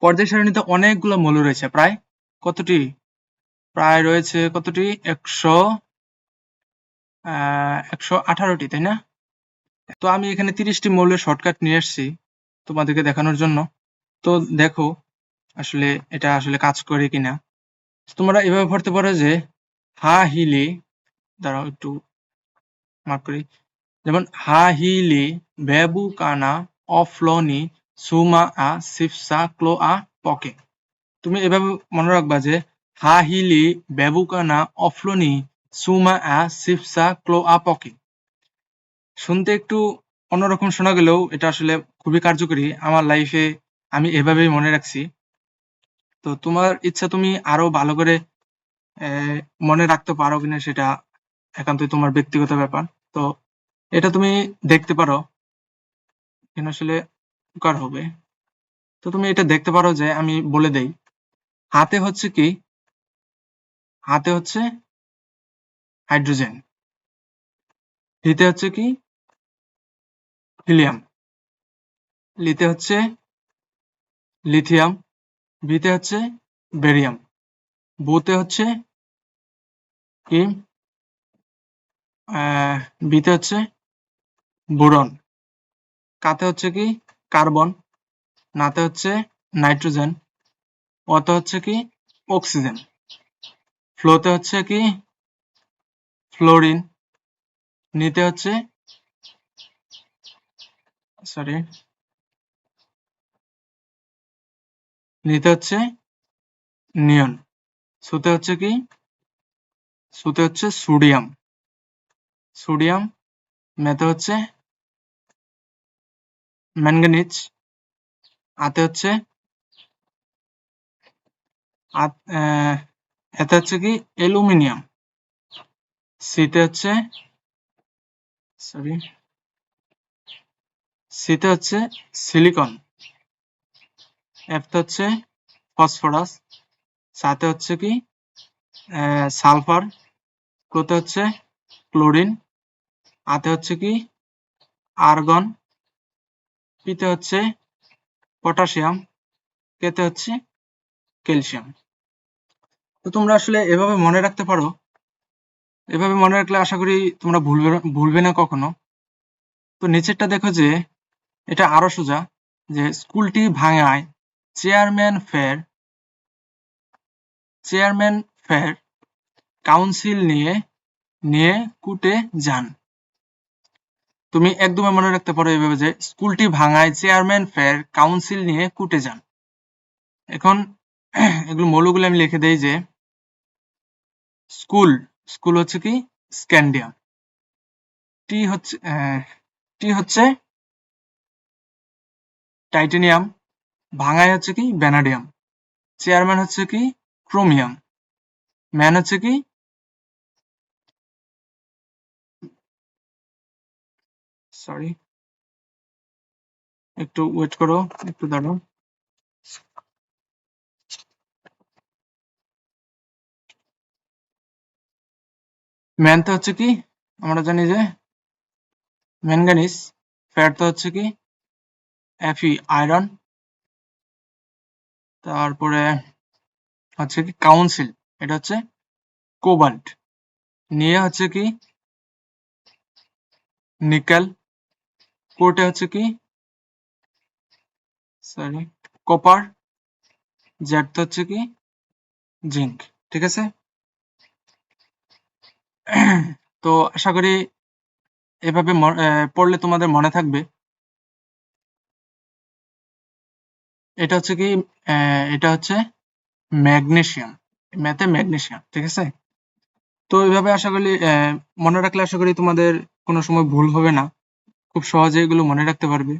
পর্যায় সারণীতে অনেকগুলো মৌল রয়েছে, প্রায় কতটি? প্রায় রয়েছে কতটি? 118টি, তাই না? তো আমি এখানে 30টি মৌলের শর্টকাট নিয়ে এসেছি তোমাদেরকে দেখানোর জন্য। তো দেখো আসলে এটা আসলে কাজ করে কিনা। তোমরা এভাবে পড়তে পারো যে হা হিলি, দাঁড়াও একটু মার্ক করি, যেমন হা হিলি বেবু কানা অফলনি সুমা আ সিফসা ক্লো আ পকে। তুমি এভাবে মনে রাখবা যে হা হিলি বেবু কানা অফলনি সুমা আ সিফসা ক্লো আ পকে। শুনতে একটু অন্যরকম শোনা গেলেও এটা আসলে খুবই কার্যকরী। আমার লাইফে আমি এভাবেই মনে রাখছি। তো তোমার ইচ্ছা তুমি আরো ভালো করে মনে রাখতে পারো কিনা সেটা একান্তই তোমার ব্যক্তিগত ব্যাপার। তো এটা তুমি দেখতে পারো, এখানে আসলে উপকার হবে। তো তুমি এটা দেখতে পারো যে আমি বলে দেই, হাতে হচ্ছে কি, হাতে হচ্ছে হাইড্রোজেন, হিতে হচ্ছে কি হিলিয়াম, লিতে হচ্ছে লিথিয়াম, বিতে হচ্ছে বেরিয়াম, বুতে হচ্ছে কি বিতে হচ্ছে বোরন, কাতে হচ্ছে কি কার্বন, নাতে হচ্ছে নাইট্রোজেন, অতে হচ্ছে কি অক্সিজেন, ফ্লোতে হচ্ছে কি ফ্লোরিন, নিতে হচ্ছে সরি নিতে হচ্ছে নিয়ন, সুতে হচ্ছে কি সুতে হচ্ছে সোডিয়াম, সোডিয়াম, মেতে হচ্ছে ম্যাঙ্গানিজ, আতে হচ্ছে এতে হচ্ছে কি অ্যালুমিনিয়াম, সিতে হচ্ছে সরি সিতে হচ্ছে সিলিকন, এফতে হচ্ছে ফসফরাস, সাথে হচ্ছে কি সালফার, ক্লোতে হচ্ছে ক্লোরিন, আতে হচ্ছে কি আর্গন, পিতে হচ্ছে পটাশিয়াম, কেতে হচ্ছে ক্যালসিয়াম। তো তোমরা আসলে এভাবে মনে রাখতে পারো। এভাবে মনে রাখলে আশা করি তোমরা ভুলবে না কখনো। তো নিচেরটা দেখো যে এটা আরো সোজা, যে স্কুলটি ভাঙায় চেয়ারম্যান ফের কাউন্সিল নিয়ে নিয়ে কুটে যান। তুমি একদমই মনে রাখতে পারো এইভাবে যে স্কুলটি ভাঙায় চেয়ারম্যান ফের কাউন্সিল নিয়ে কুটে যান। এখন এগুলো মৌলগুলো আমি লিখে দেই যে স্কুল, স্কুল হচ্ছে কি স্ক্যান্ডিয়াম, টি হচ্ছে টাইটেনিয়াম, ভাঙায় হচ্ছে কি ভ্যানাডিয়াম, চেয়ারম্যান হচ্ছে কি ক্রোমিয়াম, ম্যান হচ্ছে কি সরি একটু ওয়েট করো, একটু দাঁড়াও। ম্যানতে হচ্ছে কি আমরা জানি যে ম্যাঙ্গানিজ, ফ্যাটতে হচ্ছে কি Fe আয়রন, তারপরে হচ্ছে কি কাউন্সিল, এটা হচ্ছে কোবাল্ট, নিয়ে হচ্ছে কি নিকেল, কোর্টে হচ্ছে কি সরি কপার, জেডতে হচ্ছে কি জিঙ্ক। ঠিক আছে? তো আশা করি এভাবে পড়লে তোমাদের মনে থাকবে। এটা হচ্ছে কি এটা হচ্ছে ম্যাগনেসিয়াম, ম্যাথে ম্যাগনেসিয়াম। ঠিক আছে? তো এইভাবে আশা করি মনে রাখলে আশা করি তোমাদের কোনো সময় ভুল হবে না, খুব সহজে এগুলো মনে রাখতে পারবে।